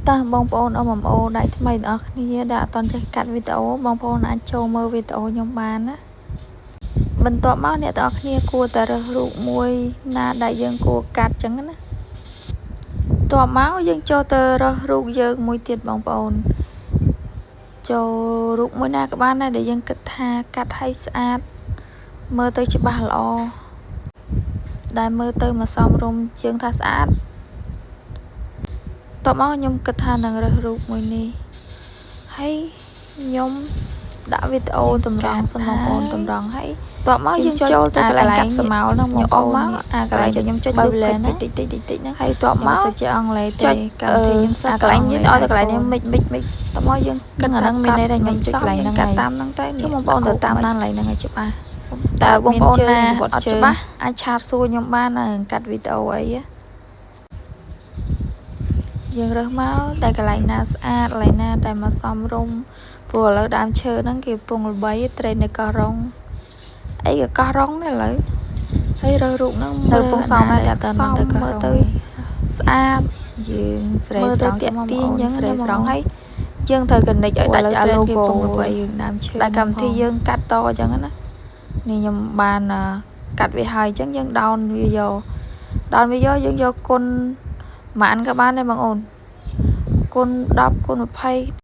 តើបងប្អូនអូដៃថ្មីទាំងអស់គ្នាដែលអត់ទាន់ចេះកាត់វីដេអូបងប្អូនអាចចូលមើលវីដេអូខ្ញុំបានណាបន្ទាប់មកអ្នកទាំងអស់គ្នាគួរតែរើសរូបមួយណាដែលយើងគួរកាត់ចឹងណាបន្ទាប់មកយើងចូលទៅរើសរូបយើងមួយទៀតបងប្អូនចូលរូបមួយណាក៏បានដែរដែលយើងគិតថាកាត់ឲ្យស្អាតមើលទៅច្បាស់ល្អដែលមើលទៅមកសមរម្យជាងថាស្អាតតបមកខ្ញុំគិតថានឹងរើសរូបមួយនេះហើយខ្ញុំដាក់វីដេអូតម្រង់សិនបងប្អូនតម្រង់ហើយតបមកយើងចូលទៅកន្លែងកាត់ស្មៅហ្នឹងបងប្អូនអាកន្លែងដែលខ្ញុំចុចលើលេនតិចហ្នឹងហើយតបមកសិជាអង់គ្លេសទេកម្មវិធីខ្ញុំសាកន្លែងនេះឲ្យតែកន្លែងនេះមិចតបមកយើងគិតអាហ្នឹងមានន័យថាខ្ញុំចុចកន្លែងហ្នឹងកាត់តាមហ្នឹងទៅជិះបងប្អូនទៅតាមដានកន្លែងហ្នឹងឲ្យច្បាស់តើបងប្អូនណាអត់ច្បាស់អាចឆាតសួរខ្ញុំបានណាកាត់វីដេអូអីយើងរើសមកតែកន្លែងណាស្អាតកន្លែងណាតែមកសមរម្យព្រោះឥឡូវដើមឈើហ្នឹងគេពងល្បីត្រីនៅកោះរ៉ុងអីក៏កោះរ៉ុងដែរឥឡូវហើយរើសរូបហ្នឹងនៅពងសមដែរតែទៅមើលទៅស្អាតយើងស្រីស្រង់ជាមកបងយើងស្រីស្រង់ហើយយើងត្រូវកណិចឲ្យដាច់អា logo របស់យើងដើមឈើដែលកម្មវិធីយើងកាត់តអញ្ចឹងណានេះខ្ញុំបានកាត់វាហើយអញ្ចឹងយើងដោនវាយកយើងយកគុណម៉ានក៏បានដែរបងអូនគុណ10គុណ20